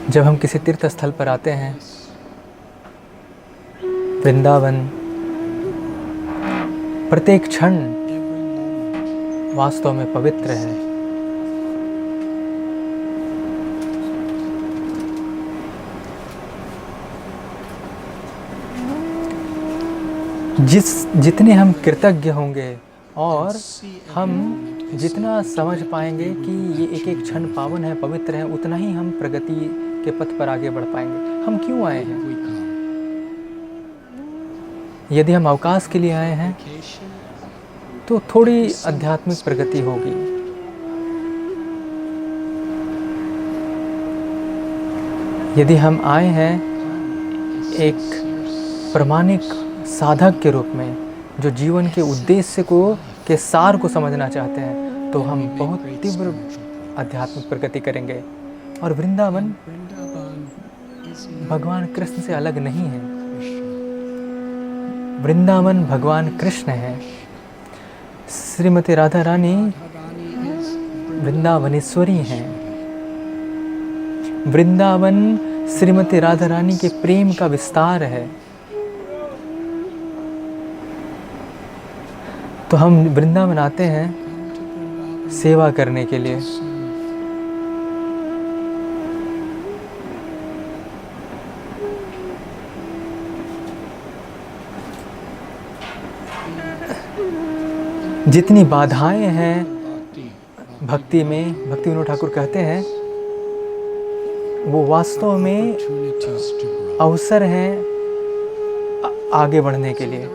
जब हम किसी तीर्थ स्थल पर आते हैं, वृंदावन, प्रत्येक क्षण वास्तव में पवित्र है। जितने हम कृतज्ञ होंगे और हम जितना समझ पाएंगे कि ये एक एक क्षण पावन है, पवित्र है, उतना ही हम प्रगति के पथ पर आगे बढ़ पाएंगे। हम क्यों आए हैं? यदि हम अवकाश के लिए आए हैं तो थोड़ी आध्यात्मिक प्रगति होगी। यदि हम आए हैं एक प्रामाणिक साधक के रूप में जो जीवन के उद्देश्य के सार को समझना चाहते हैं, तो हम बहुत तीव्र आध्यात्मिक प्रगति करेंगे। और वृंदावन भगवान कृष्ण से अलग नहीं है। वृंदावन भगवान कृष्ण है। श्रीमती राधा रानी वृंदावनेश्वरी हैं। वृंदावन श्रीमती राधा रानी के प्रेम का विस्तार है। तो हम वृंदावन आते हैं सेवा करने के लिए। जितनी बाधाएं हैं भक्ति में, भक्ति विनोद ठाकुर कहते हैं, वो वास्तव में अवसर हैं आगे बढ़ने के लिए।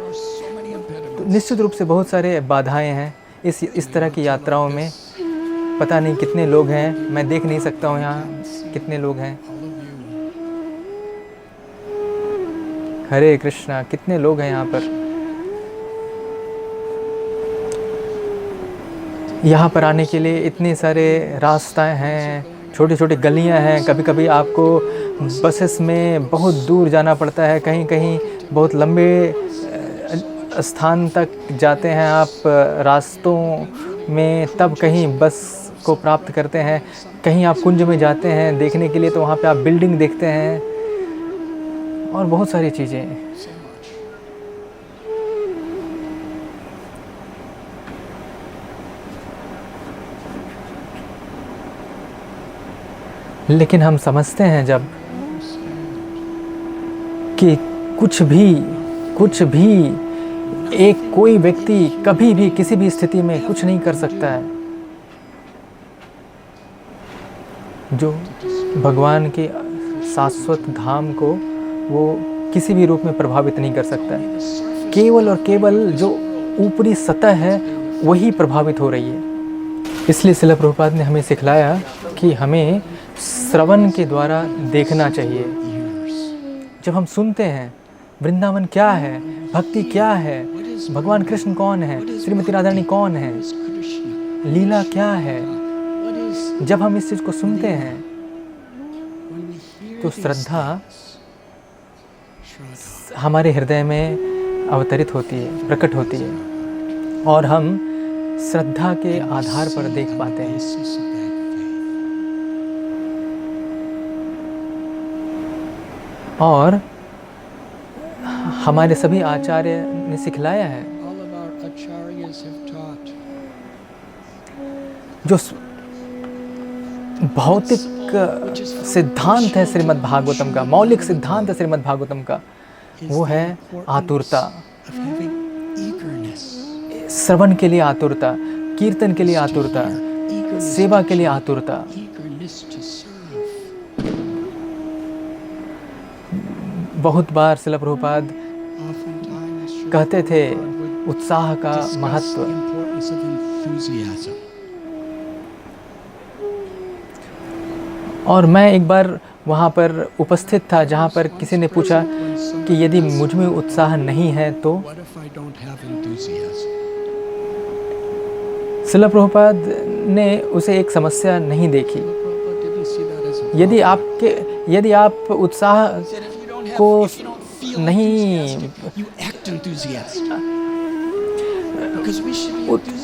तो निश्चित रूप से बहुत सारे बाधाएं हैं इस तरह की यात्राओं में। पता नहीं कितने लोग हैं, मैं देख नहीं सकता हूँ यहाँ कितने लोग हैं। हरे कृष्णा, कितने लोग हैं यहाँ पर। यहाँ पर आने के लिए इतने सारे रास्ते हैं, छोटी छोटी गलियाँ हैं। कभी कभी आपको बसेस में बहुत दूर जाना पड़ता है, कहीं कहीं बहुत लंबे स्थान तक जाते हैं आप रास्तों में, तब कहीं बस को प्राप्त करते हैं। कहीं आप कुंज में जाते हैं देखने के लिए, तो वहाँ पे आप बिल्डिंग देखते हैं और बहुत सारी चीज़ें। लेकिन हम समझते हैं जब कि कुछ भी कोई व्यक्ति कभी भी किसी भी स्थिति में कुछ नहीं कर सकता है जो भगवान के शाश्वत धाम को वो किसी भी रूप में प्रभावित नहीं कर सकता है। केवल और केवल जो ऊपरी सतह है वही प्रभावित हो रही है। इसलिए श्रील प्रभुपाद ने हमें सिखलाया कि हमें श्रवण के द्वारा देखना चाहिए। जब हम सुनते हैं वृंदावन क्या है, भक्ति क्या है, भगवान कृष्ण कौन है, श्रीमती राधा रानी कौन है, लीला क्या है, जब हम इस चीज़ को सुनते हैं तो श्रद्धा हमारे हृदय में अवतरित होती है, प्रकट होती है, और हम श्रद्धा के आधार पर देख पाते हैं। और हमारे सभी आचार्य ने सिखलाया है, जो भौतिक सिद्धांत है श्रीमद् भागवतम का, मौलिक सिद्धांत है श्रीमद् भागवतम का, वो है आतुरता। श्रवण के लिए आतुरता, कीर्तन के लिए आतुरता, सेवा के लिए आतुरता। बहुत बार श्रील प्रभुपाद कहते थे उत्साह का महत्व। और मैं एक बार वहाँ पर उपस्थित था जहाँ पर किसी ने पूछा कि यदि मुझ में उत्साह नहीं है तो। श्रील प्रभुपाद ने उसे एक समस्या नहीं देखी। यदि आप उत्साह को नहीं,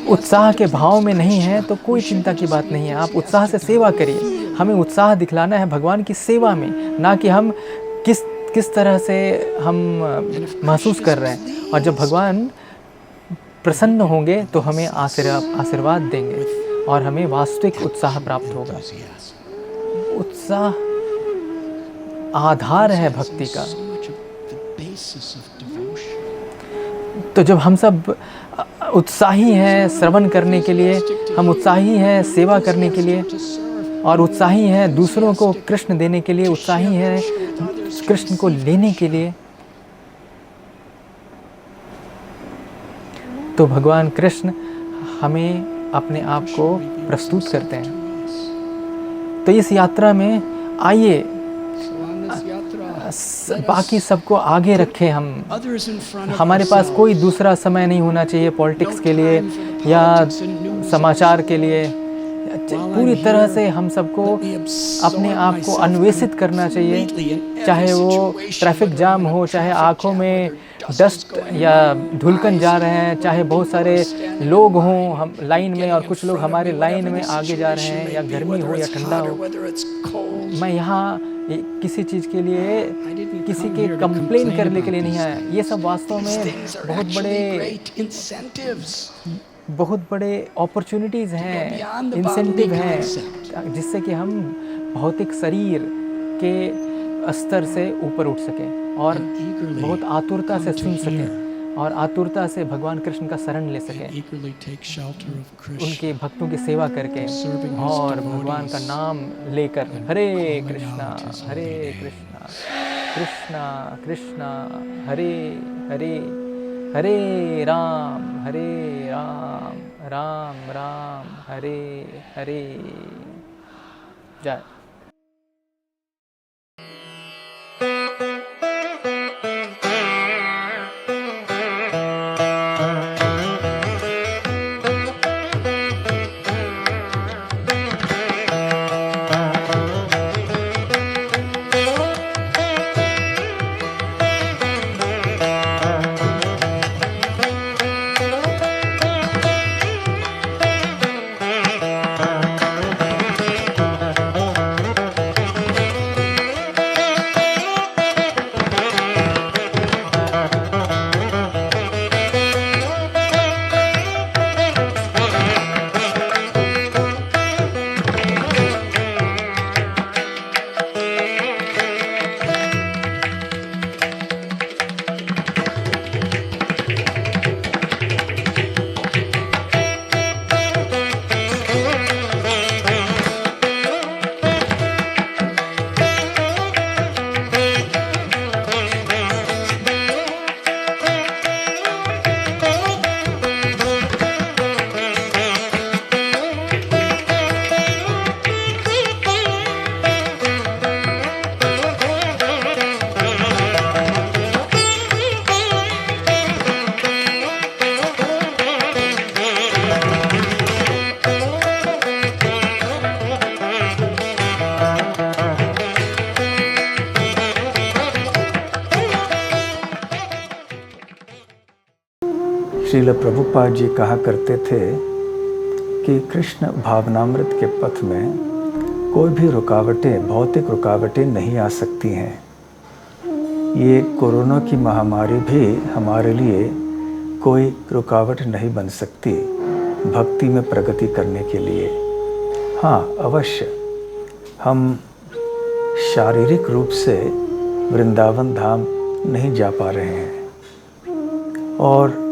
उत्साह के भाव में नहीं है तो कोई चिंता की बात नहीं है। आप उत्साह से सेवा करिए, हमें उत्साह दिखलाना है भगवान की सेवा में, ना कि हम किस तरह से हम महसूस कर रहे हैं। और जब भगवान प्रसन्न होंगे तो हमें आशीर्वाद देंगे और हमें वास्तविक उत्साह प्राप्त होगा। उत्साह आधार है भक्ति का। तो जब हम सब उत्साही हैं श्रवण करने के लिए, हम उत्साही हैं सेवा करने के लिए, और उत्साही हैं दूसरों को कृष्ण देने के लिए, उत्साही हैं कृष्ण को लेने के लिए, तो भगवान कृष्ण हमें अपने आप को प्रस्तुत करते हैं। तो इस यात्रा में आइए बाकी सबको आगे रखें। हमारे पास कोई दूसरा समय नहीं होना चाहिए पॉलिटिक्स के लिए या समाचार के लिए। पूरी तरह से हम सबको अपने आप को अन्वेषित करना चाहिए, चाहे वो ट्रैफिक जाम हो, चाहे आँखों में डस्ट या धुलकन जा रहे हैं, चाहे बहुत सारे लोग हों हम लाइन में और कुछ लोग हमारे लाइन में आगे जा रहे हैं, या गर्मी हो या ठंडा हो। मैं यहाँ किसी चीज़ के लिए किसी के कंप्लेन करने के लिए नहीं आया। ये सब वास्तव में बहुत बड़े अपॉर्चुनिटीज़ हैं, इंसेंटिव हैं, जिससे कि हम भौतिक शरीर के स्तर से ऊपर उठ सकें और बहुत आतुरता से सुन सकें और आतुरता से भगवान कृष्ण का शरण ले सकें, उनके भक्तों की सेवा करके और भगवान का नाम लेकर हरे कृष्णा कृष्णा कृष्णा हरे हरे, हरे राम राम राम हरे हरे। जय। श्रील प्रभुपाद जी कहा करते थे कि कृष्ण भावनामृत के पथ में कोई भी रुकावटें, भौतिक रुकावटें नहीं आ सकती हैं। ये कोरोना की महामारी भी हमारे लिए कोई रुकावट नहीं बन सकती भक्ति में प्रगति करने के लिए। हाँ, अवश्य हम शारीरिक रूप से वृंदावन धाम नहीं जा पा रहे हैं और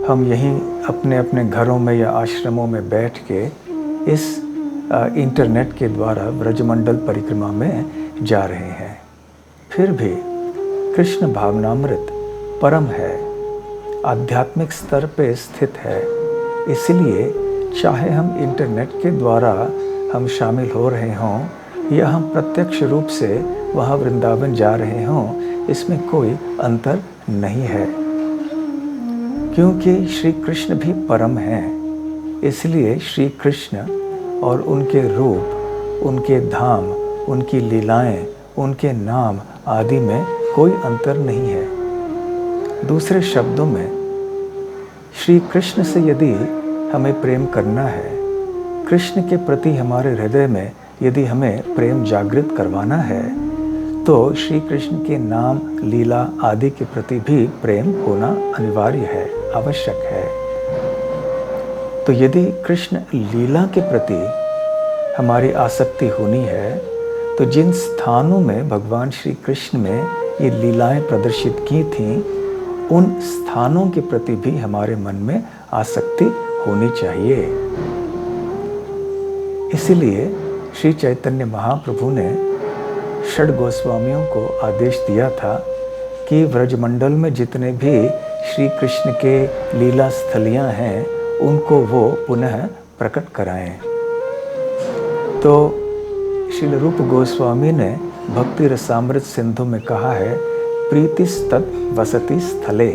हम यहीं अपने अपने घरों में या आश्रमों में बैठ के इस इंटरनेट के द्वारा ब्रजमंडल परिक्रमा में जा रहे हैं। फिर भी कृष्ण भावनामृत परम है, आध्यात्मिक स्तर पे स्थित है। इसलिए चाहे हम इंटरनेट के द्वारा हम शामिल हो रहे हों या हम प्रत्यक्ष रूप से वहाँ वृंदावन जा रहे हों, इसमें कोई अंतर नहीं है, क्योंकि श्री कृष्ण भी परम हैं। इसलिए श्री कृष्ण और उनके रूप, उनके धाम, उनकी लीलाएं, उनके नाम आदि में कोई अंतर नहीं है। दूसरे शब्दों में, श्री कृष्ण से यदि हमें प्रेम करना है, कृष्ण के प्रति हमारे हृदय में यदि हमें प्रेम जागृत करवाना है तो श्री कृष्ण के नाम, लीला आदि के प्रति भी प्रेम होना अनिवार्य है, आवश्यक है। तो यदि कृष्ण लीला के प्रति हमारी आसक्ति होनी है तो जिन स्थानों में भगवान श्री कृष्ण ने ये लीलाएं प्रदर्शित की थीं, उन स्थानों के प्रति भी हमारे मन में आसक्ति होनी चाहिए। इसलिए श्री चैतन्य महाप्रभु ने षड गोस्वामियों को आदेश दिया था कि व्रजमंडल में जितने भी श्री कृष्ण के लीला स्थलियां हैं उनको वो पुनः प्रकट कराएं। तो श्रील रूप गोस्वामी ने भक्ति रसामृत सिंधु में कहा है, प्रीतिस्तत् वसति स्थले,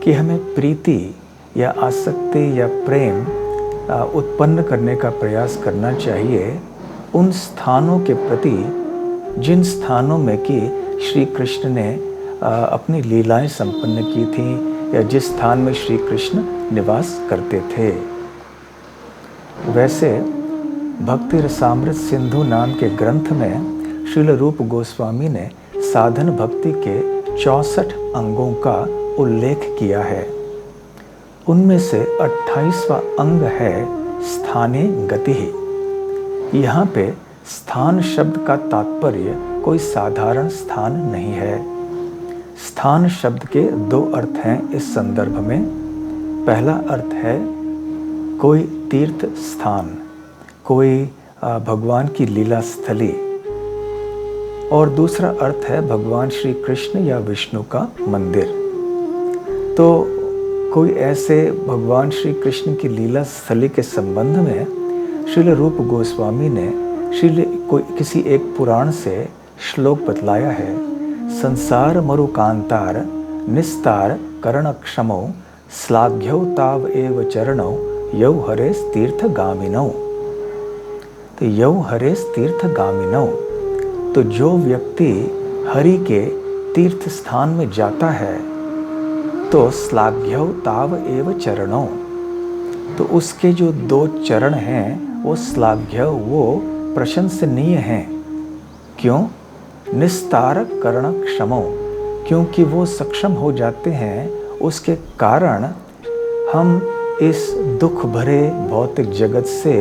कि हमें प्रीति या आसक्ति या प्रेम उत्पन्न करने का प्रयास करना चाहिए उन स्थानों के प्रति जिन स्थानों में कि श्री कृष्ण ने अपनी लीलाएं संपन्न की थीं या जिस स्थान में श्री कृष्ण निवास करते थे। वैसे भक्ति रसामृत सिंधु नाम के ग्रंथ में श्रील रूप गोस्वामी ने साधन भक्ति के 64 अंगों का उल्लेख किया है। उनमें से 28वां अंग है स्थाने गति। यहाँ पे स्थान शब्द का तात्पर्य कोई साधारण स्थान नहीं है। स्थान शब्द के 2 अर्थ हैं इस संदर्भ में। पहला अर्थ है कोई तीर्थ स्थान, कोई भगवान की लीला स्थली, और दूसरा अर्थ है भगवान श्री कृष्ण या विष्णु का मंदिर। तो कोई ऐसे भगवान श्री कृष्ण की लीला स्थली के संबंध में श्रील रूप गोस्वामी ने किसी एक पुराण से श्लोक बतलाया है। संसार मरुकांतार निस्तार करणक्षमो श्लाघ्यौ ताव एव चरणौ यौ हरेस तीर्थगामिनौ। तो यौ हरेस तीर्थगामिनौ, तो जो व्यक्ति हरि के तीर्थ स्थान में जाता है तो श्लाघ्यौ ताव एव चरणौ, तो उसके जो 2 चरण हैं वो श्लाघ्य, वो प्रशंसनीय हैं। क्यों? निस्तार करण क्षमो, क्योंकि वो सक्षम हो जाते हैं, उसके कारण हम इस दुख भरे भौतिक जगत से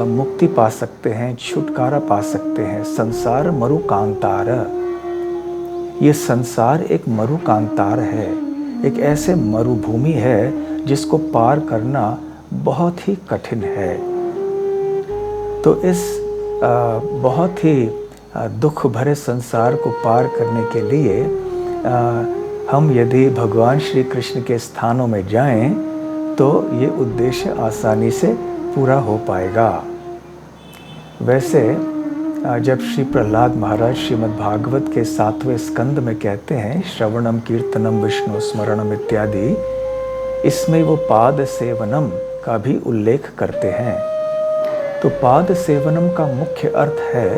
मुक्ति पा सकते हैं, छुटकारा पा सकते हैं। संसार मरुकांतार, ये संसार एक मरुकांतार है, एक ऐसे मरुभूमि है जिसको पार करना बहुत ही कठिन है। तो इस बहुत ही दुख भरे संसार को पार करने के लिए हम यदि भगवान श्री कृष्ण के स्थानों में जाएं तो ये उद्देश्य आसानी से पूरा हो पाएगा। वैसे जब श्री प्रहलाद महाराज श्रीमद् भागवत के 7वें स्कंद में कहते हैं श्रवणम कीर्तनम विष्णु स्मरणम इत्यादि, इसमें वो पाद सेवनम का भी उल्लेख करते हैं। तो पाद सेवनम का मुख्य अर्थ है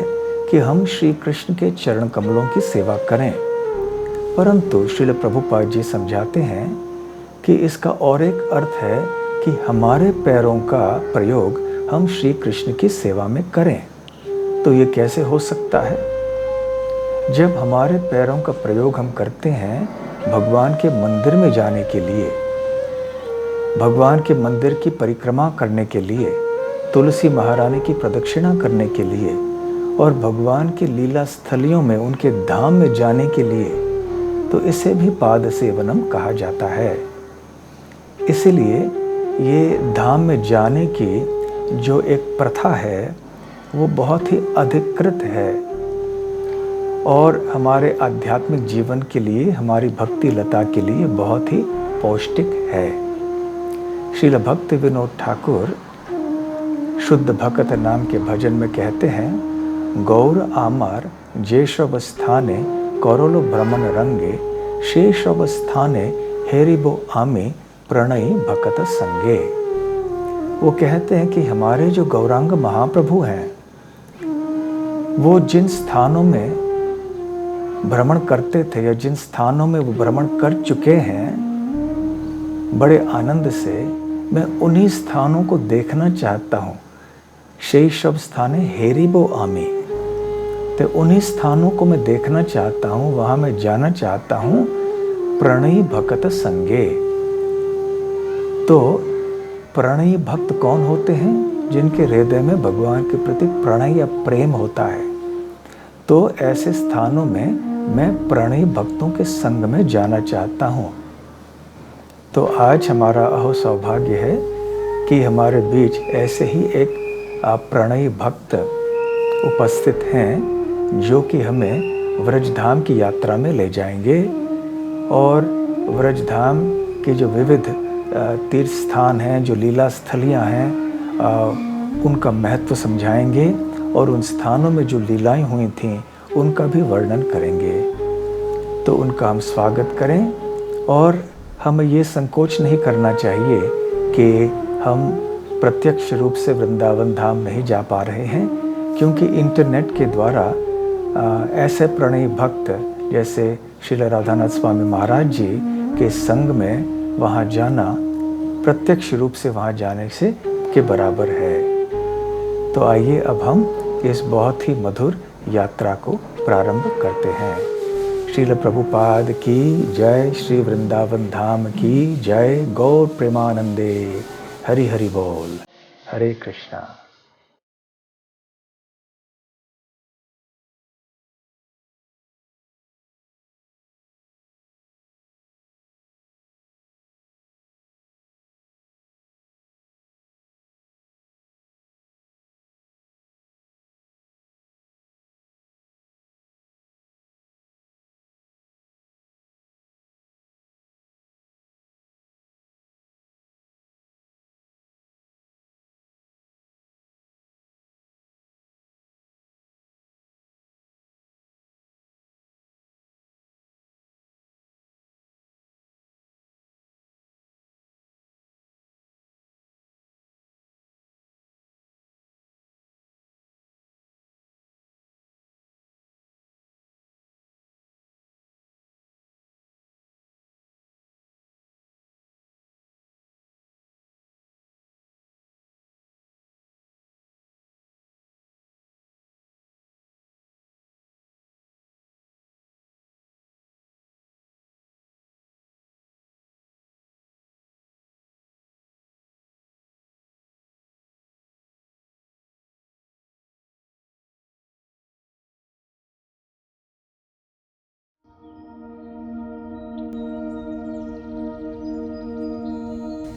कि हम श्री कृष्ण के चरण कमलों की सेवा करें, परंतु श्रील प्रभुपाद जी समझाते हैं कि इसका और एक अर्थ है कि हमारे पैरों का प्रयोग हम श्री कृष्ण की सेवा में करें। तो ये कैसे हो सकता है? जब हमारे पैरों का प्रयोग हम करते हैं भगवान के मंदिर में जाने के लिए, भगवान के मंदिर की परिक्रमा करने के लिए, तुलसी महारानी की प्रदक्षिणा करने के लिए और भगवान की लीला स्थलियों में उनके धाम में जाने के लिए, तो इसे भी पाद सेवनम कहा जाता है। इसलिए ये धाम में जाने की जो एक प्रथा है वो बहुत ही अधिकृत है और हमारे आध्यात्मिक जीवन के लिए, हमारी भक्ति लता के लिए बहुत ही पौष्टिक है। श्रील भक्ति विनोद ठाकुर शुद्ध भक्त नाम के भजन में कहते हैं, गौर आमार जेशव स्थाने करोलो भ्रमण रंगे शेषव स्थाने हेरिबो आमे प्रणयी भक्त संगे। वो कहते हैं कि हमारे जो गौरांग महाप्रभु हैं वो जिन स्थानों में भ्रमण करते थे या जिन स्थानों में वो भ्रमण कर चुके हैं बड़े आनंद से, मैं उन्हीं स्थानों को देखना चाहता हूँ शैशव स्थाने हेरिबो आमी। तो उन्हीं स्थानों को मैं देखना चाहता हूँ, वहाँ मैं जाना चाहता हूँ प्रणयी भक्त संगे। तो प्रणयी भक्त कौन होते हैं? जिनके हृदय में भगवान के प्रति प्रणय या प्रेम होता है। तो ऐसे स्थानों में मैं प्रणयी भक्तों के संग में जाना चाहता हूँ। तो आज हमारा अहो सौभाग्य है कि हमारे बीच ऐसे ही एक प्रणयी भक्त उपस्थित हैं जो कि हमें व्रजधाम की यात्रा में ले जाएंगे और व्रजधाम के जो विविध तीर्थ स्थान हैं, जो लीला स्थलियाँ हैं, उनका महत्व समझाएंगे और उन स्थानों में जो लीलाएं हुई थीं उनका भी वर्णन करेंगे। तो उनका हम स्वागत करें और हमें ये संकोच नहीं करना चाहिए कि हम प्रत्यक्ष रूप से वृंदावन धाम नहीं जा पा रहे हैं, क्योंकि इंटरनेट के द्वारा ऐसे प्रणयी भक्त जैसे श्रील राधानाथ स्वामी महाराज जी के संग में वहाँ जाना प्रत्यक्ष रूप से वहाँ जाने से के बराबर है। तो आइए अब हम इस बहुत ही मधुर यात्रा को प्रारंभ करते हैं। श्रील प्रभुपाद की जय, श्री वृंदावन धाम की जय, गौर प्रेमानंदे, हरि हरि बोल, हरे कृष्णा।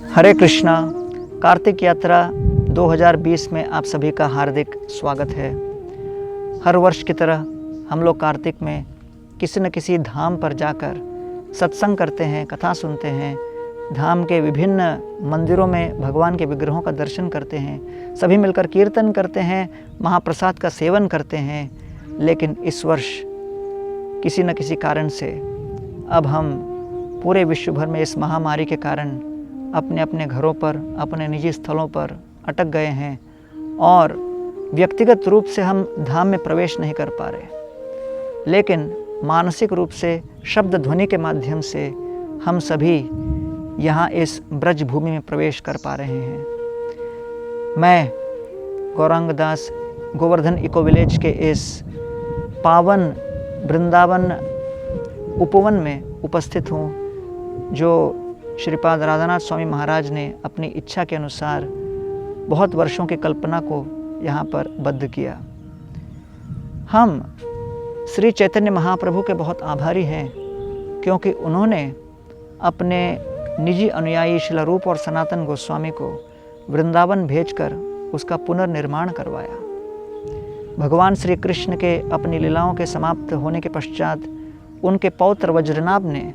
हरे कृष्णा। कार्तिक यात्रा 2020 में आप सभी का हार्दिक स्वागत है। हर वर्ष की तरह हम लोग कार्तिक में किसी न किसी धाम पर जाकर सत्संग करते हैं, कथा सुनते हैं, धाम के विभिन्न मंदिरों में भगवान के विग्रहों का दर्शन करते हैं, सभी मिलकर कीर्तन करते हैं, महाप्रसाद का सेवन करते हैं। लेकिन इस वर्ष किसी न किसी कारण से अब हम पूरे विश्व भर में इस महामारी के कारण अपने अपने घरों पर, अपने निजी स्थलों पर अटक गए हैं और व्यक्तिगत रूप से हम धाम में प्रवेश नहीं कर पा रहे, लेकिन मानसिक रूप से शब्द ध्वनि के माध्यम से हम सभी यहाँ इस ब्रज भूमि में प्रवेश कर पा रहे हैं। मैं गौरांग दास गोवर्धन इको विलेज के इस पावन वृंदावन उपवन में उपस्थित हूँ, जो श्रीपाद राधानाथ स्वामी महाराज ने अपनी इच्छा के अनुसार बहुत वर्षों की कल्पना को यहाँ पर बद्ध किया। हम श्री चैतन्य महाप्रभु के बहुत आभारी हैं, क्योंकि उन्होंने अपने निजी अनुयायी श्रील रूप और सनातन गोस्वामी को वृंदावन भेजकर उसका पुनर्निर्माण करवाया। भगवान श्री कृष्ण के अपनी लीलाओं के समाप्त होने के पश्चात उनके पौत्र वज्रनाभ ने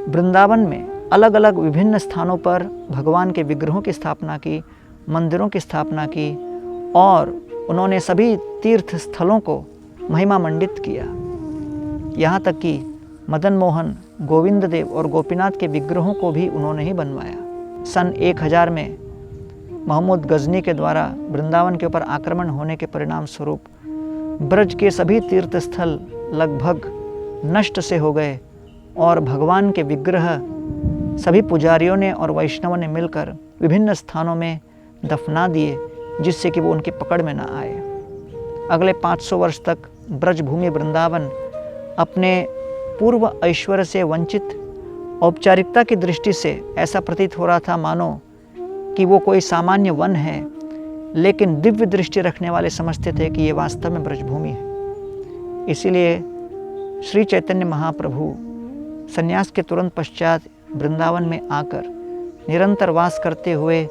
वृंदावन में अलग अलग विभिन्न स्थानों पर भगवान के विग्रहों की स्थापना की, मंदिरों की स्थापना की और उन्होंने सभी तीर्थ स्थलों को महिमा मंडित किया। यहाँ तक कि मदन मोहन, गोविंद देव और गोपीनाथ के विग्रहों को भी उन्होंने ही बनवाया। सन 1000 में महमूद गजनी के द्वारा वृंदावन के ऊपर आक्रमण होने के परिणाम स्वरूप ब्रज के सभी तीर्थ स्थल लगभग नष्ट से हो गए और भगवान के विग्रह सभी पुजारियों ने और वैष्णवों ने मिलकर विभिन्न स्थानों में दफना दिए, जिससे कि वो उनकी पकड़ में ना आए। अगले 500 वर्ष तक ब्रजभूमि वृंदावन अपने पूर्व ऐश्वर्य से वंचित, औपचारिकता की दृष्टि से ऐसा प्रतीत हो रहा था मानो कि वो कोई सामान्य वन है, लेकिन दिव्य दृष्टि रखने वाले समझते थे कि ये वास्तव में ब्रजभूमि है। इसीलिए श्री चैतन्य महाप्रभु संन्यास के तुरंत पश्चात वृंदावन में आकर निरंतर वास करते हुए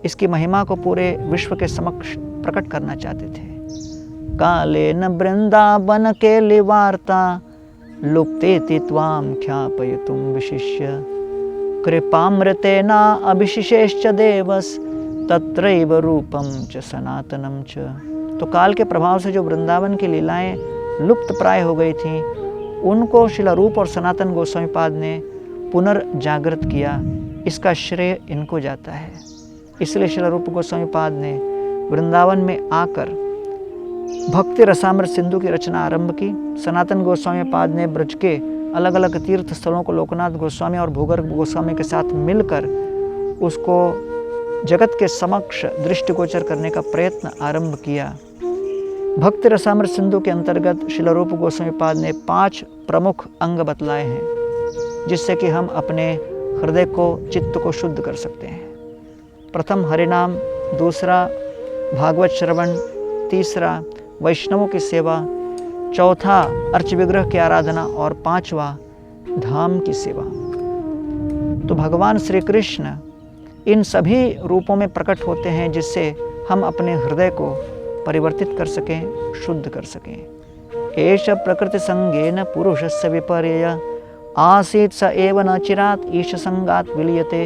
इसकी महिमा को पूरे विश्व के समक्ष प्रकट करना चाहते थे। काले न वृंदावन के लिवार्ता लुप्ते त्वाम ख्यापयितुं विशिष्य कृपामृतेना अभिशिशेश्च देवस तत्रैव रूपम च सनातनम च। तो काल के प्रभाव से जो वृंदावन की लीलाएं लुप्त प्राय हो गई थीं, उनको शिला रूप और सनातन गोस्वामी पाद ने पुनर्जागृत किया। इसका श्रेय इनको जाता है। इसलिए शिला रूप गोस्वामी पाद ने वृंदावन में आकर भक्ति रसामृत सिंधु की रचना आरंभ की। सनातन गोस्वामी पाद ने ब्रज के अलग अलग तीर्थ स्थलों को लोकनाथ गोस्वामी और भूगर्भ गोस्वामी के साथ मिलकर उसको जगत के समक्ष दृष्टिगोचर करने का प्रयत्न आरंभ किया। भक्ति रसामृत सिंधु के अंतर्गत शिला रूप गोस्वामी पाद ने 5 प्रमुख अंग बतलाए हैं, जिससे कि हम अपने हृदय को, चित्त को शुद्ध कर सकते हैं। प्रथम हरिनाम, दूसरा भागवत श्रवण, तीसरा वैष्णवों की सेवा, चौथा अर्च विग्रह की आराधना और 5वां धाम की सेवा। तो भगवान श्री कृष्ण इन सभी रूपों में प्रकट होते हैं, जिससे हम अपने हृदय को परिवर्तित कर सकें, शुद्ध कर सकें। एष प्रकृति संगेन पुरुषस्य विपर्यय आसीत् स एव न चिरात् ईश संगात विलीयते।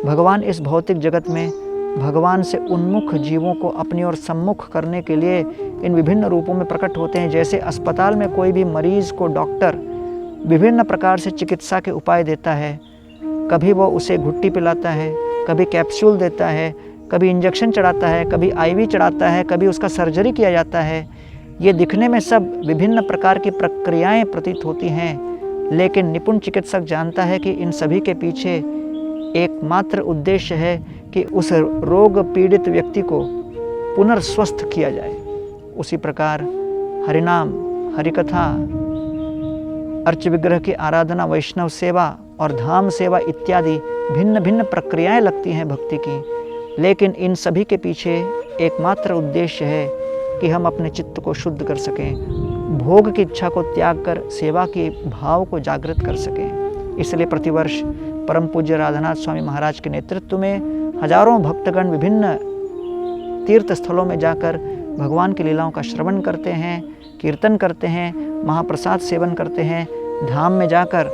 भगवान इस भौतिक जगत में भगवान से उन्मुख जीवों को अपनी ओर सम्मुख करने के लिए इन विभिन्न रूपों में प्रकट होते हैं। जैसे अस्पताल में कोई भी मरीज को डॉक्टर विभिन्न प्रकार से चिकित्सा के उपाय देता है, कभी वो उसे घुट्टी पिलाता है, कभी कैप्सूल देता है, कभी इंजेक्शन चढ़ाता है, कभी आईवी चढ़ाता है, कभी उसका सर्जरी किया जाता है। ये दिखने में सब विभिन्न प्रकार की प्रक्रियाएं प्रतीत होती हैं, लेकिन निपुण चिकित्सक जानता है कि इन सभी के पीछे एकमात्र उद्देश्य है कि उस रोग पीड़ित व्यक्ति को पुनर्स्वस्थ किया जाए। उसी प्रकार हरिनाम, हरिकथा, अर्च विग्रह की आराधना, वैष्णव सेवा और धाम सेवा इत्यादि भिन्न भिन्न प्रक्रियाएं लगती हैं भक्ति की, लेकिन इन सभी के पीछे एकमात्र उद्देश्य है कि हम अपने चित्त को शुद्ध कर सकें, भोग की इच्छा को त्याग कर सेवा के भाव को जागृत कर सकें। इसलिए प्रतिवर्ष परम पूज्य राधानाथ स्वामी महाराज के नेतृत्व में हजारों भक्तगण विभिन्न तीर्थ स्थलों में जाकर भगवान की लीलाओं का श्रवण करते हैं, कीर्तन करते हैं, महाप्रसाद सेवन करते हैं, धाम में जाकर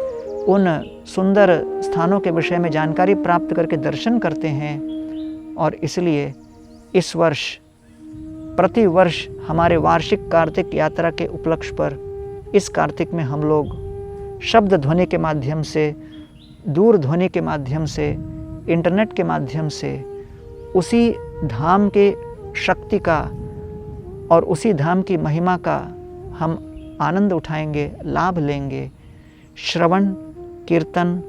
उन सुंदर स्थानों के विषय में जानकारी प्राप्त करके दर्शन करते हैं। और इसलिए इस वर्ष प्रतिवर्ष हमारे वार्षिक कार्तिक यात्रा के उपलक्ष्य पर इस कार्तिक में हम लोग शब्द ध्वनि के माध्यम से, दूर ध्वनि के माध्यम से, इंटरनेट के माध्यम से उसी धाम के शक्ति का और उसी धाम की महिमा का हम आनंद उठाएंगे, लाभ लेंगे, श्रवण, कीर्तन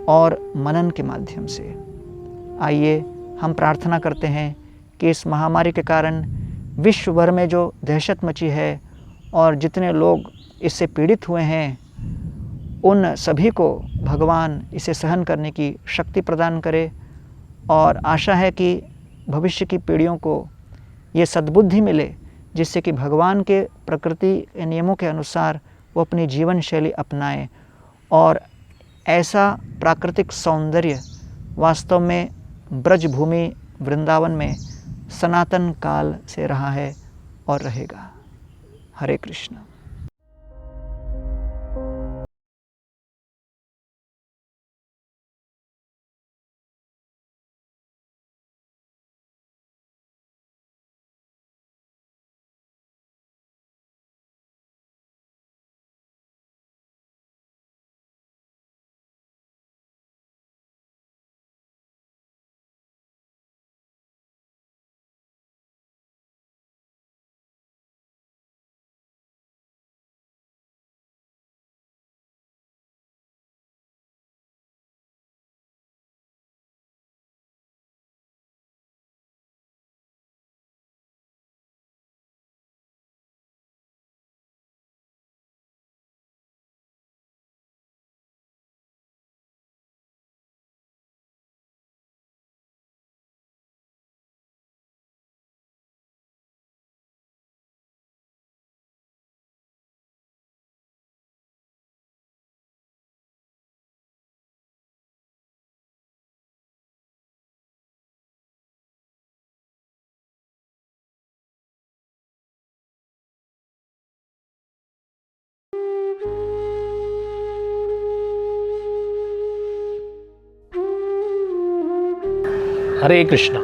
और मनन के माध्यम से। आइए हम प्रार्थना करते हैं कि इस महामारी के कारण विश्व भर में जो दहशत मची है और जितने लोग इससे पीड़ित हुए हैं, उन सभी को भगवान इसे सहन करने की शक्ति प्रदान करे। और आशा है कि भविष्य की पीढ़ियों को ये सद्बुद्धि मिले, जिससे कि भगवान के प्रकृति के नियमों के अनुसार वो अपनी जीवन शैली अपनाएं और ऐसा प्राकृतिक सौंदर्य वास्तव में ब्रजभूमि वृंदावन में सनातन काल से रहा है और रहेगा। हरे कृष्ण। हरे कृष्णा।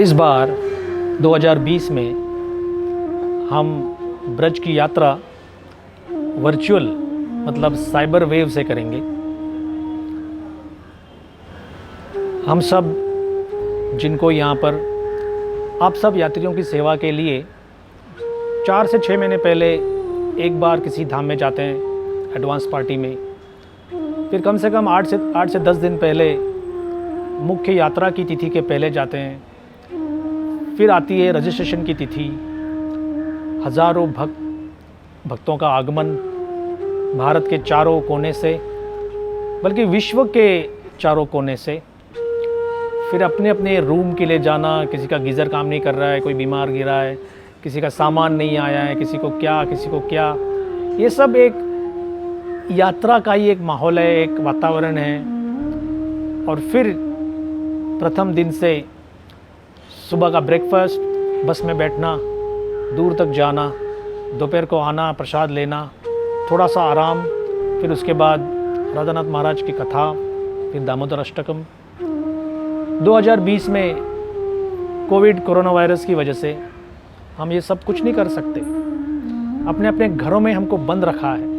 इस बार 2020 में हम ब्रज की यात्रा वर्चुअल मतलब साइबर वेव से करेंगे। हम सब जिनको यहाँ पर आप सब यात्रियों की सेवा के लिए 4 से 6 महीने पहले एक बार किसी धाम में जाते हैं एडवांस पार्टी में, फिर कम से कम 8 से 10 दिन पहले मुख्य यात्रा की तिथि के पहले जाते हैं। फिर आती है रजिस्ट्रेशन की तिथि, हज़ारों भक्तों का आगमन भारत के चारों कोने से, बल्कि विश्व के चारों कोने से। फिर अपने अपने रूम के लिए जाना, किसी का गीज़र काम नहीं कर रहा है, कोई बीमार गिरा है, किसी का सामान नहीं आया है, किसी को क्या। ये सब एक यात्रा का ही एक माहौल है, एक वातावरण है। और फिर प्रथम दिन से सुबह का ब्रेकफास्ट, बस में बैठना, दूर तक जाना, दोपहर को आना, प्रसाद लेना, थोड़ा सा आराम, फिर उसके बाद राधानाथ महाराज की कथा, फिर दामोदर अष्टकम। 2020 में कोरोना वायरस की वजह से हम ये सब कुछ नहीं कर सकते, अपने अपने घरों में हमको बंद रखा है।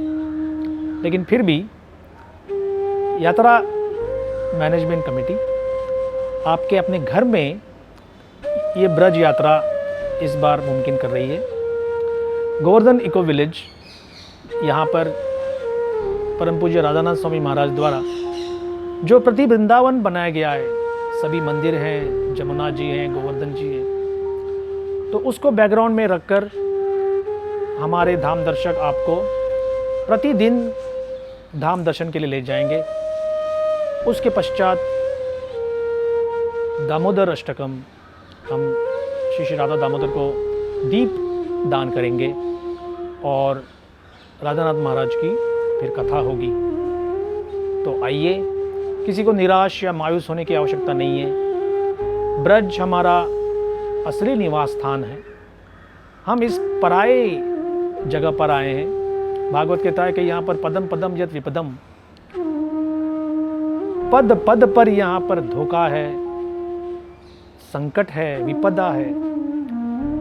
लेकिन फिर भी यात्रा मैनेजमेंट कमेटी आपके अपने घर में ये ब्रज यात्रा इस बार मुमकिन कर रही है। गोवर्धन इको विलेज, यहाँ पर परम पूज्य राधानाथ स्वामी महाराज द्वारा जो प्रति वृंदावन बनाया गया है, सभी मंदिर हैं, जमुना जी हैं, गोवर्धन जी हैं, तो उसको बैकग्राउंड में रखकर हमारे धाम दर्शक आपको प्रतिदिन धाम दर्शन के लिए ले जाएंगे। उसके पश्चात दामोदर अष्टकम हम श्री श्री राधा दामोदर को दीप दान करेंगे और राधानाथ महाराज की फिर कथा होगी। तो आइए, किसी को निराश या मायूस होने की आवश्यकता नहीं है। ब्रज हमारा असली निवास स्थान है। हम इस पराए जगह पर आए हैं। भागवत कहता है कि यहाँ पर पदम पदम यत विपदम, पद पद पर यहाँ पर धोखा है, संकट है, विपदा है।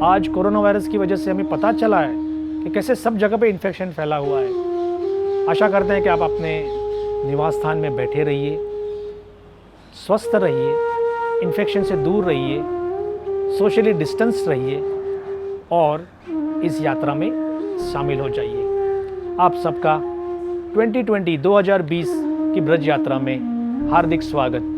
आज कोरोना वायरस की वजह से हमें पता चला है कि कैसे सब जगह पे इन्फेक्शन फैला हुआ है। आशा करते हैं कि आप अपने निवास स्थान में बैठे रहिए, स्वस्थ रहिए, इन्फेक्शन से दूर रहिए, सोशली डिस्टेंस रहिए और इस यात्रा में शामिल हो जाइए। आप सबका 2020 की ब्रज यात्रा में हार्दिक स्वागत।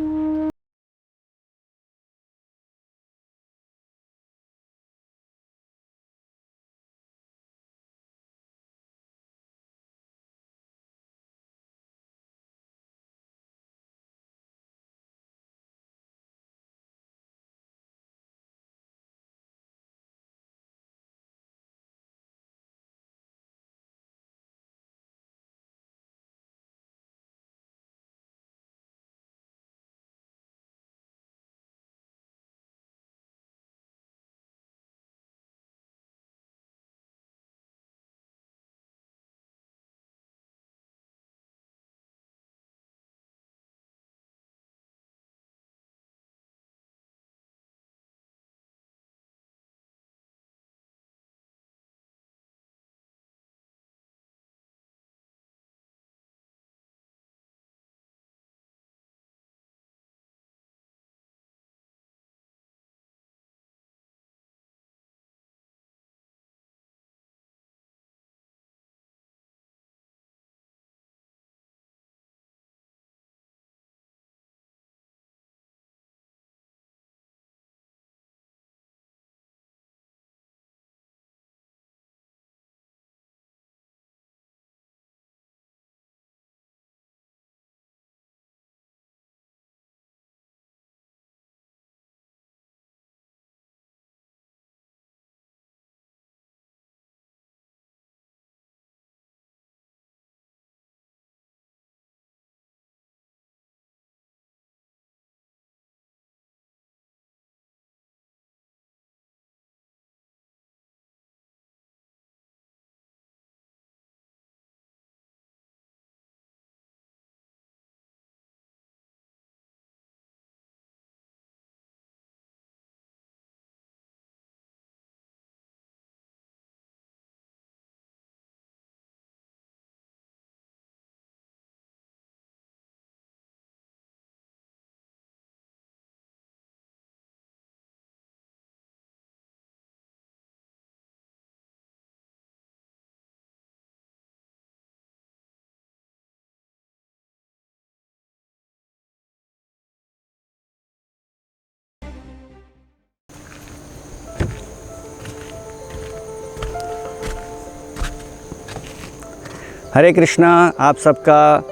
हरे कृष्णा, आप सबका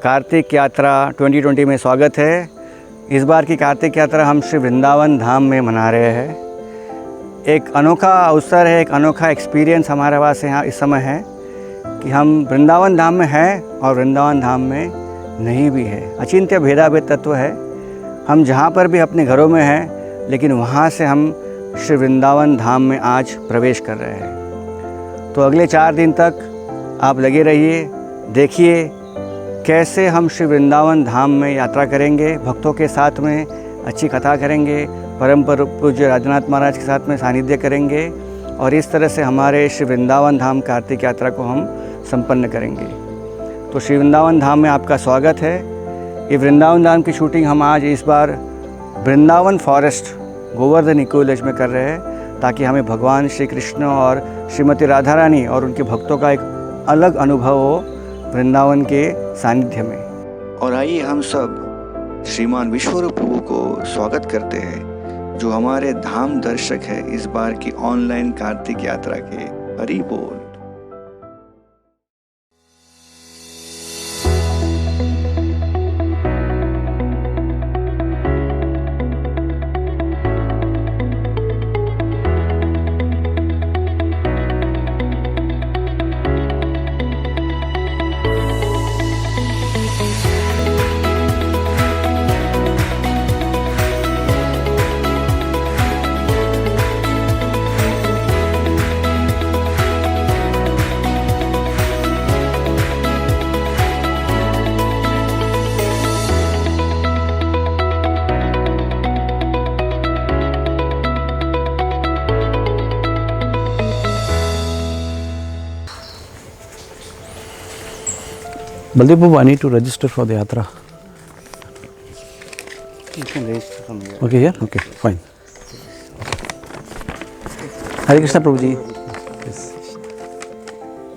कार्तिक यात्रा 2020 में स्वागत है। इस बार की कार्तिक यात्रा हम श्री वृंदावन धाम में मना रहे हैं। एक अनोखा अवसर है, एक अनोखा एक्सपीरियंस हमारे पास यहाँ इस समय है कि हम वृंदावन धाम में हैं और वृंदावन धाम में नहीं भी है। अचिंत्य भेदाभेद तत्व है। हम जहाँ पर भी अपने घरों में हैं, लेकिन वहाँ से हम श्री वृंदावन धाम में आज प्रवेश कर रहे हैं। तो अगले 4 दिन तक आप लगे रहिए, देखिए कैसे हम श्री वृंदावन धाम में यात्रा करेंगे, भक्तों के साथ में अच्छी कथा करेंगे, परम पूज्य राजनाथ महाराज के साथ में सानिध्य करेंगे और इस तरह से हमारे श्री वृंदावन धाम कार्तिक यात्रा को हम संपन्न करेंगे। तो श्री वृंदावन धाम में आपका स्वागत है। ये वृंदावन धाम की शूटिंग हम आज इस बार Vrindavan forest Govardhan eco village में कर रहे हैं, ताकि हमें भगवान श्री कृष्ण और श्रीमती राधा रानी और उनके भक्तों का एक अलग अनुभव हो वृंदावन के सानिध्य में। और आइए हम सब श्रीमान विश्वरूप प्रभु को स्वागत करते हैं, जो हमारे धाम दर्शक है इस बार की ऑनलाइन कार्तिक यात्रा के। हरि बोल। Baldev Babu, I need to register for the yatra. You can register from here. Okay, here? Okay, fine. Hare Krishna Prabhuji. Yes.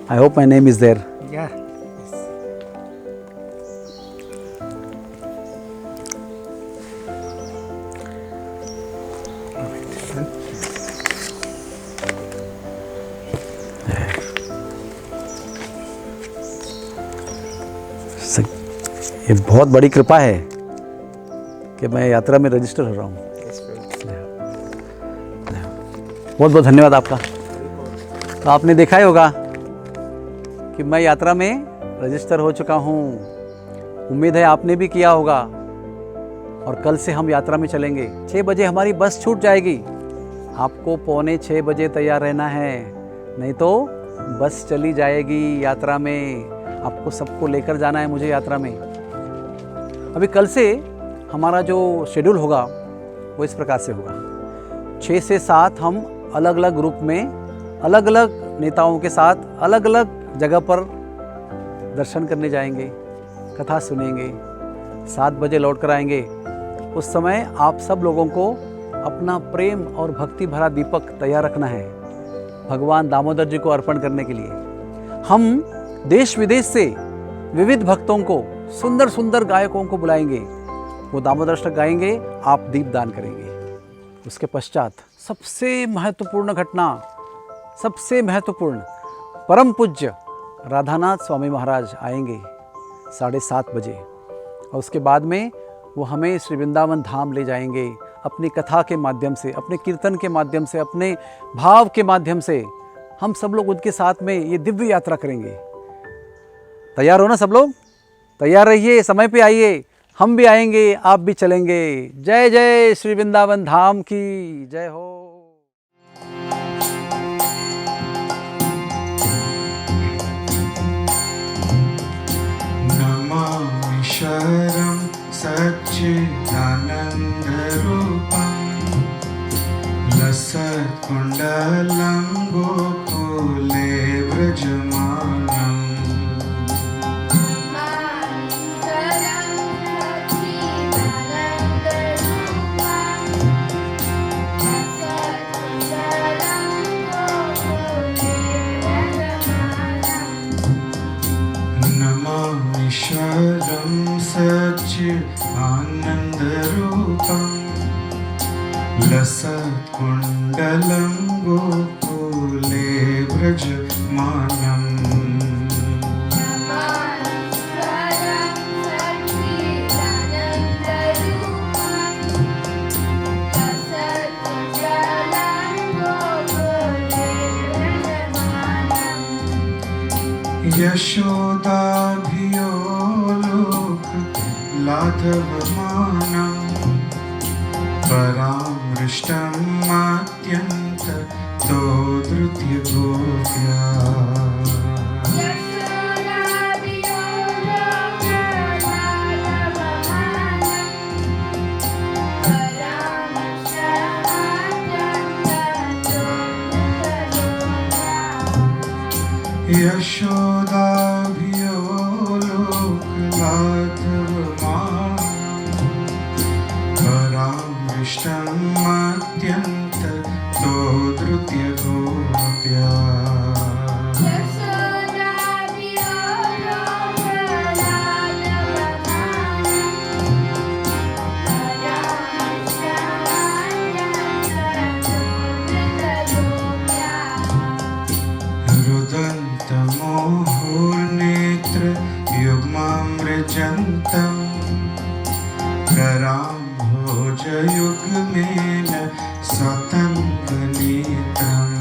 I hope my name is there. Yeah. ये बहुत बड़ी कृपा है कि मैं यात्रा में रजिस्टर हो रहा हूँ। बहुत बहुत धन्यवाद आपका। तो आपने देखा ही होगा कि मैं यात्रा में रजिस्टर हो चुका हूँ। उम्मीद है आपने भी किया होगा। और कल से हम यात्रा में चलेंगे। 6 बजे हमारी बस छूट जाएगी। आपको 5:45 बजे तैयार रहना है, नहीं तो बस चली जाएगी यात्रा में। आपको सबको लेकर जाना है मुझे यात्रा में। अभी कल से हमारा जो शेड्यूल होगा वो इस प्रकार से होगा। 6 से 7 हम अलग अलग ग्रुप में अलग अलग नेताओं के साथ अलग अलग जगह पर दर्शन करने जाएंगे, कथा सुनेंगे। 7 बजे लौट कर आएंगे। उस समय आप सब लोगों को अपना प्रेम और भक्ति भरा दीपक तैयार रखना है भगवान दामोदर जी को अर्पण करने के लिए। हम देश विदेश से विविध भक्तों को, सुंदर सुंदर गायकों को बुलाएंगे। वो दामोदर अष्टक गाएंगे, आप दीपदान करेंगे। उसके पश्चात सबसे महत्वपूर्ण घटना, सबसे महत्वपूर्ण, परम पूज्य राधानाथ स्वामी महाराज आएंगे 7:30 बजे। और उसके बाद में वो हमें श्री वृंदावन धाम ले जाएंगे। अपनी कथा के माध्यम से, अपने कीर्तन के माध्यम से, अपने भाव के माध्यम से हम सब लोग उनके साथ में ये दिव्य यात्रा करेंगे। तैयार हो ना सब लोग? तैयार रहिए, समय पे आइए। हम भी आएंगे, आप भी चलेंगे। जय जय श्री वृंदावन धाम की जय हो। नमामि शरणं सच्चिदानन्दरूपं लसत्कुण्डलं गोकुले व्रजमानम्। ईश्वरं सच्चिदानन्दरूपं लसत्कुण्डलं गोकुले व्रजमानम्। यशोदाभियो लोक लाघवमानं परामृष्टम् अत्यन्त दोधृत्य गोप्या यशोदाभियो लोक लाघवमानं परामृष्टम् अत्यन्त दोधृत्य गोप्या रुदन्तमोहुर्नेत्र युग्मामृजन्तं कराम्भोजयुग्मेन सतङ्गनेत्रम्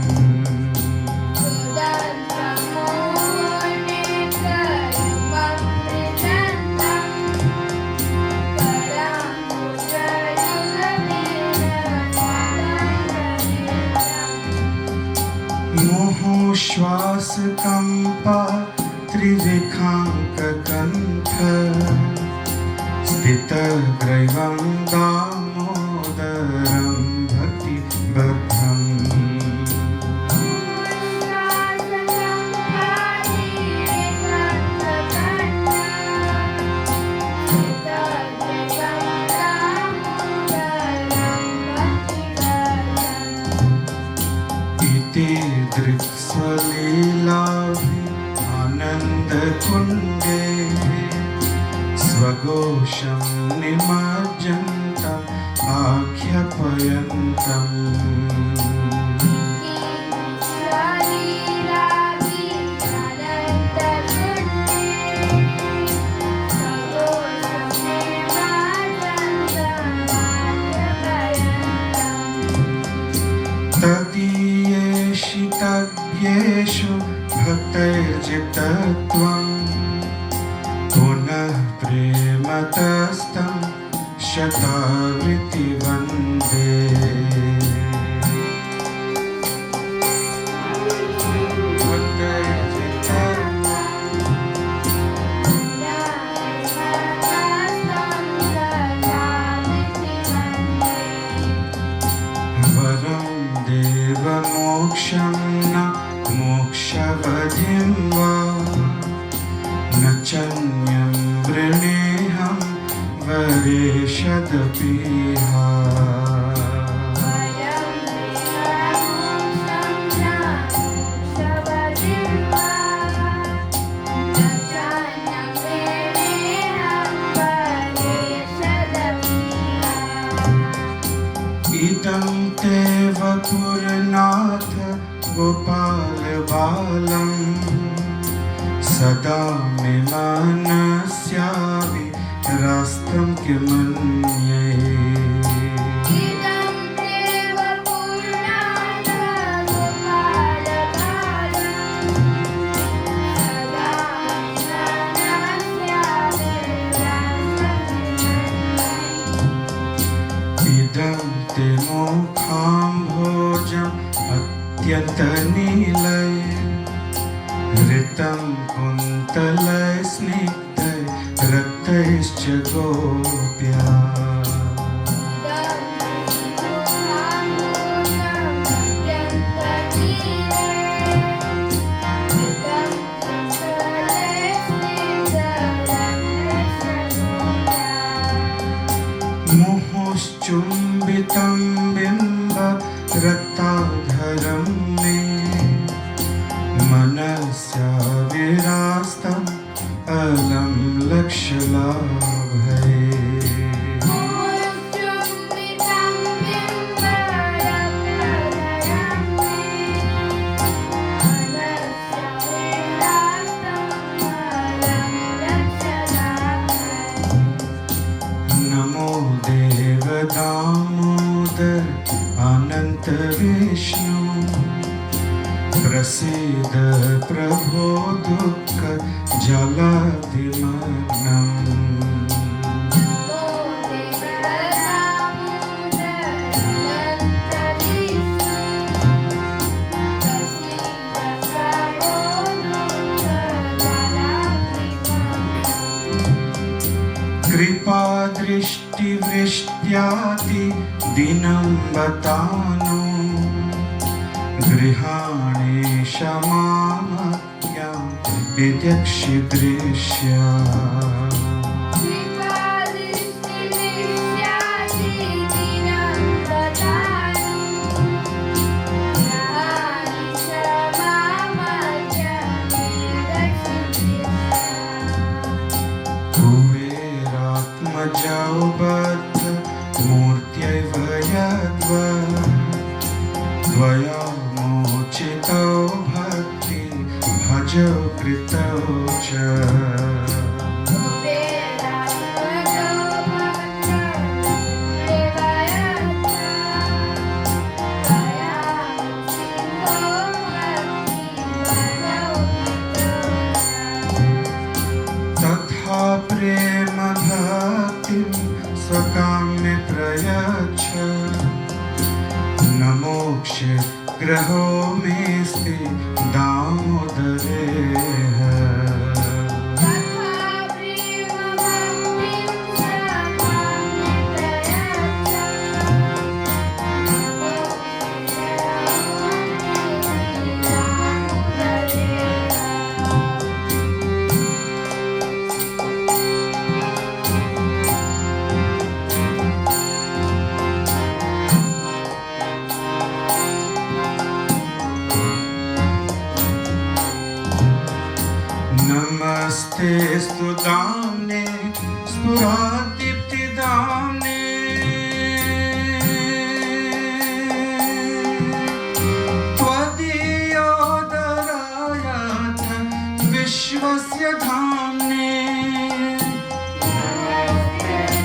मुहुश्वासकम्पा त्रिविखाङ्ककण्ठ स्थितग्रैवं दामोदरं भक्तिबद्धम् इति दृक्स्वलीलाभि आनन्दकुण्डे स्वघोषं निमज्जन्तम् आख्यापयन्तम् तदीयेषु भक्तैर्जितत्वं पुनः प्रेमतस्तं शतावृत्ति वन्दे वरं देवमोक्षं न मोक्षवधिं वा न चन्यं वृणेऽहं वरेशदपीहा इदं ते वपुरनाथ गोपालबालं सदा मे मनस्यापि रास्तं किमन्ये इदं ते मुखाम्भोजम् अत्यन्तनीलय ऋतं कुन्तलय स्निग्धय रक्तैश्च गोप्या मुहुश्चुम्बितं बिम्ब रक्ताधरं मे मनस्या विरास्तम् अलं लक्ष्यलाभये नमो देव दामोदर अनंत विष्णु प्रसीद प्रभो दुःख जलधिमग्नम् कृपा दृष्टिवृष्ट्यादि दिनं बतानु गृहाणे क्षमामज्ञां विदक्षिदृश्या कुबेरात्मजौबद्ध मूर्त्यैव यद्वया मोचितो भक्ति भजो कृतौ च तथा प्रेम भक्तिं स्वकाम्य प्रयच्छ न मोक्षे ग्रहो मेऽस्ति दामोदरे नमस्ते स्तुदाम्ने स्फुरादीप्तिदाम्ने त्वदीयोदरायाथ विश्वस्य धाम्ने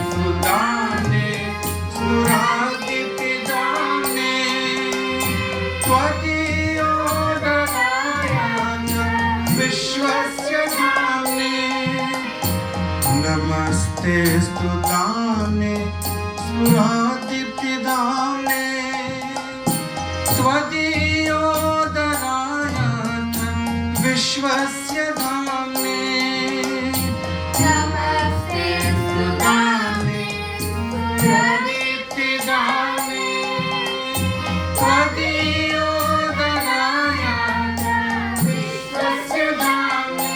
स्तुदाम्ने स्फुरादीप्तिदाम्ने त्वदीयोदरायाथ विश्वस्य नमस्ते स्तुताम्ने स्फुरादीप्तिदाम्ने त्वदीयोदरायाथ विश्वस्य धाम्ने नमस्ते स्तुताम्ने स्फुरादीप्तिदाम्ने त्वदीयोदरायाथ विश्वस्य धाम्ने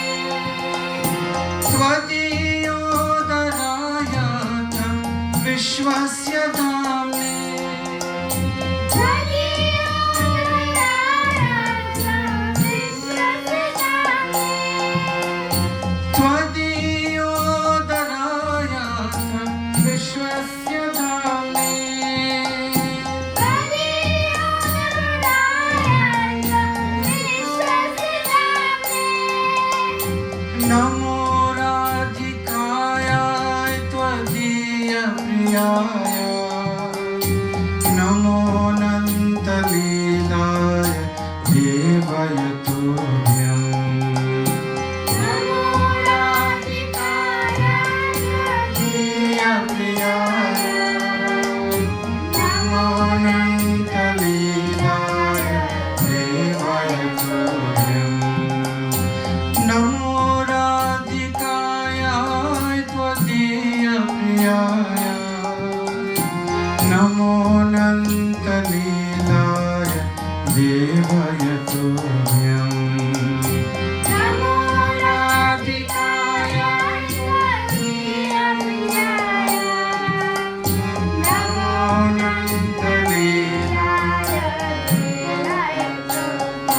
विश्वस्य धाम्ने त्वदीयोदरायाथ विश्वस्य धाम्ने नमो राधिकायाय त्वदीय प्रियाय नमो अनन्तलीलाय देवाय तुभ्यम् नमो राधिकायाय त्वदीय प्रियाय नमो अनन्तलीलाय देवाय तुभ्यम् नमो राधिकायाय त्वदीय प्रियाय नमो अनन्तलीलाय देवाय तुभ्यम् नमो राधिकायाय त्वदीय प्रियाय नमो अनन्तलीलाय देवाय तुभ्यम्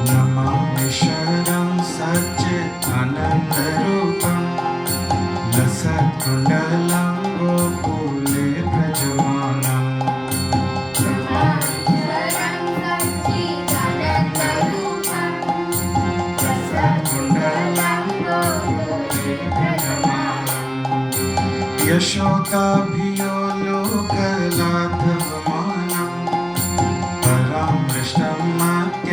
नमामि शरणं सच्चिदानन्दरूपं लसत्कुण्डलं गोकुले प्रजमानम् यशोदाभियो लोकलाघवमानं परामृष्टं मद्य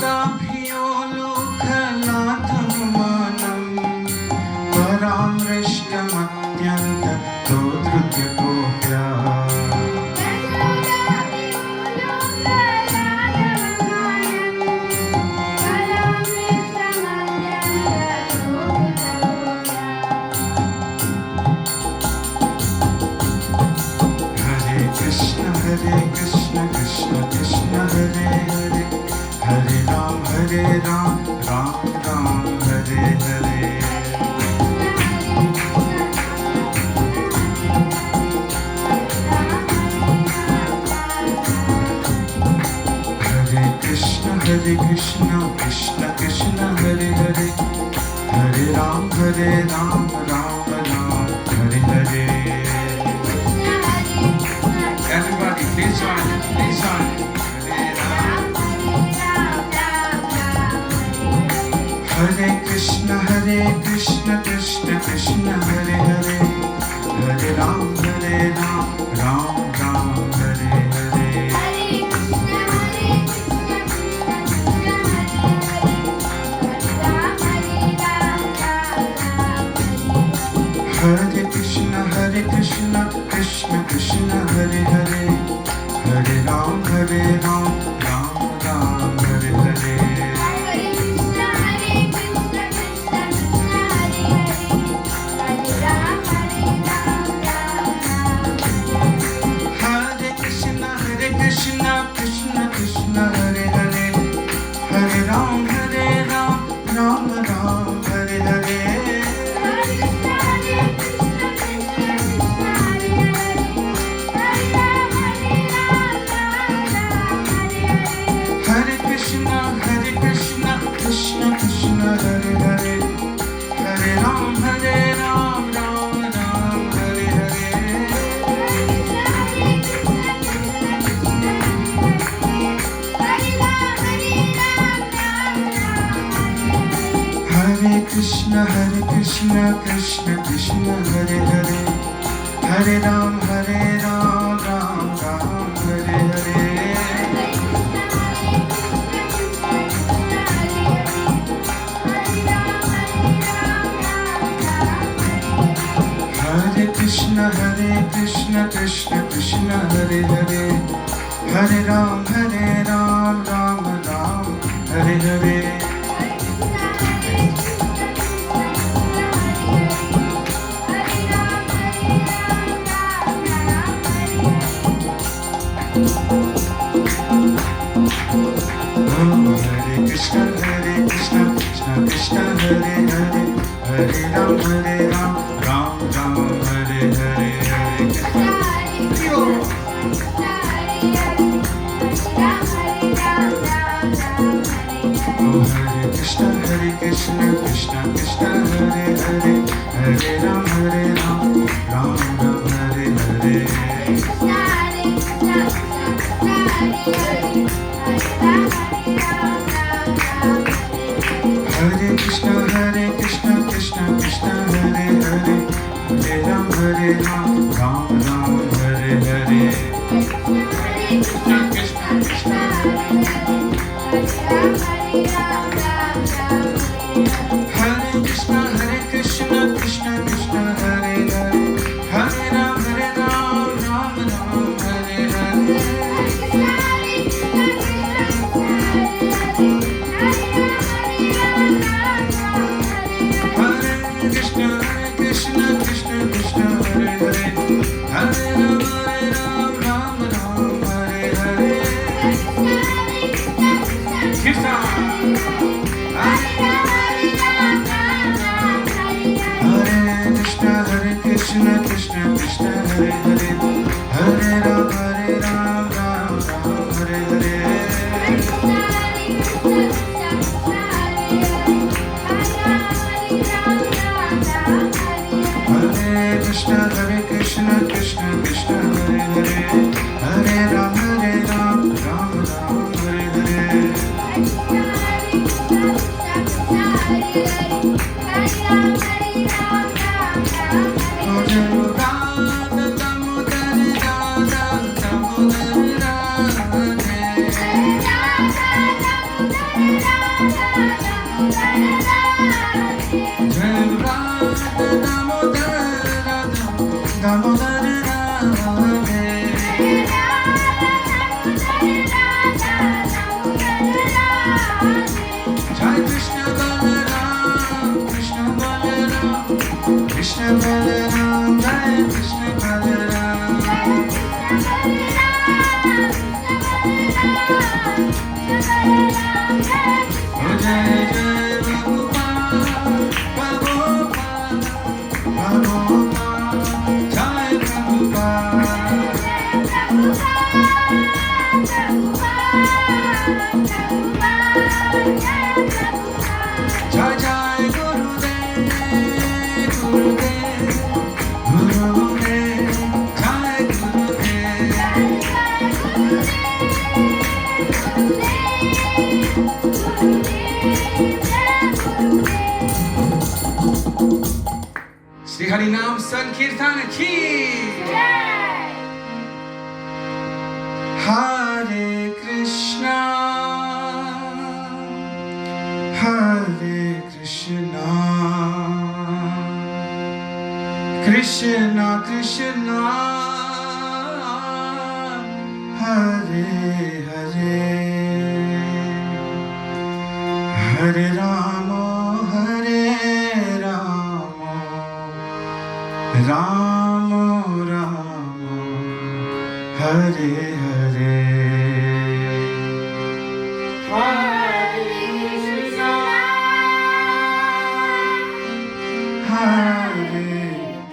माताभियो लोकनाथमानम् परामृष्टमत्यन्त तोदृत्यकोप्या Hare Krishna Krishna Hare Hare Hare Ram Ram Ram Hare Hare Hare Krishna Krishna Krishna Hare Hare Hare Ram Ram Ram Hare Hare Everybody, please join. Hare Krishna Krishna Krishna Hare Hare Hare Ram Ram Ram Hare Hare Hare Krishna Krishna Krishna Hare Hare Hare Ram Ram Ram Hare Hare Hare Krishna Krishna Krishna Hare Hare Hare Ram Ram Ram Hare Hare Hare Krishna Krishna Krishna Hare Hare Hare Ram Ram Ram Hare Hare Hare Krishna Krishna Krishna Hare Hare Hare Ram Ram Ram Hare Hare Hare Krishna Krishna Hare Hare Hare Ram Ram Hare Hare Hare Krishna Krishna Hare Hare Hare Ram Ram Hare Hare Hare Krishna Krishna Krishna Hare Hare Hare Ram Ram Hare Hare Hare Krishna Krishna Krishna Hare Hare Hare Ram Ram Hare Hare Hare Krishna Krishna Krishna Hare Hare Hare Ram Ram Hare Hare Hare Krishna Krishna Krishna Hare Hare Hare Ram Ram Hare Hare Krishna Hare Krishna Krishna Hare Hare Hare Ram Ram Hare Hare Hare Krishna Krishna Krishna Hare Hare Hare Ram Ram Hare Hare Hare जय राधा दामोदर राधा दामोदर राधे जय कृष्ण बलराम कृष्ण बलराम कृष्ण बलराम जय कृष्ण बलराम ओ जय जय प्रभुपाद प्रभुपाद प्रभुपाद जय प्रभुपाद जय जय गुरुदेव गुरुदेव गुरुदेव जय गुरुदेव श्री हरि नाम संकीर्तन की हरे कृष्णा कृष्णा कृष्णा हरे हरे हरे राम राम राम हरे हरे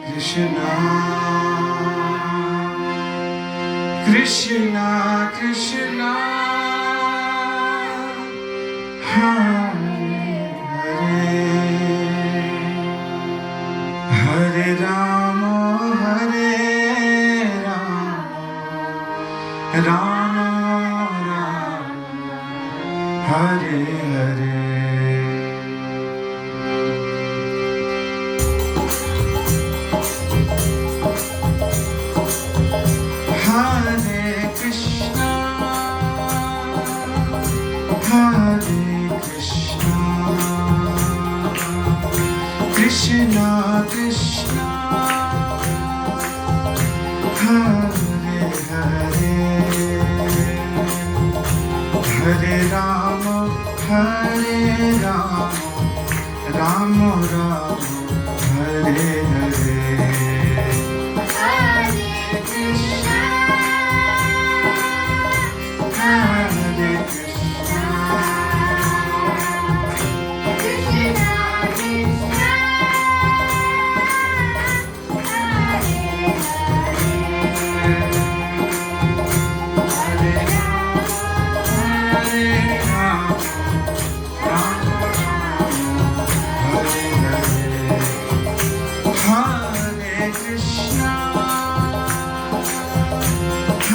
कृष्णा कृष्णा कृष्णा हरे हरे हरे राम राम राम हरे हरे हरे कृष्णा कृष्णा कृष्णा हरे हरे हरे राम राम राम हरे हरे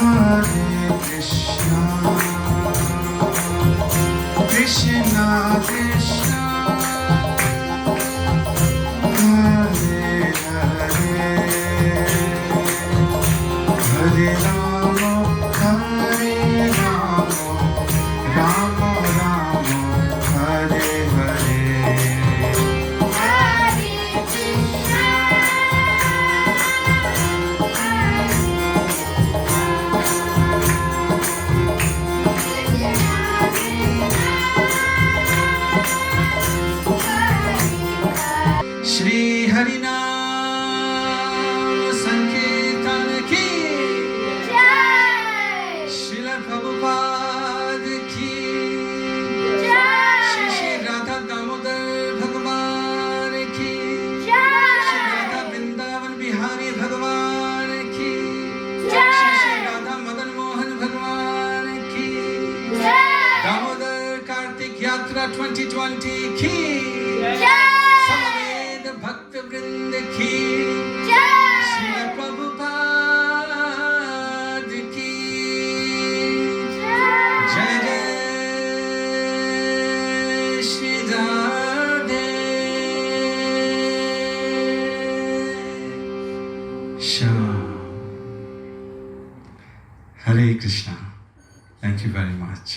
हरे कृष्णा कृष्णा कृष्णा हरे हरे हरे राम राम राम हरे हरे श्री हरि नाम संकीर्तन की श्रील प्रभुपाद की श्री श्री राधा दामोदर भगवान की श्री राधा वृंदावन बिहारी भगवान की श्री श्री राधा मदन मोहन भगवान की दामोदर कार्तिक यात्रा 2020 की समवेत भक्त वृंद की श्री प्रभुपाद की जय जय Shri Radhe Shyam Hare Krishna thank you very much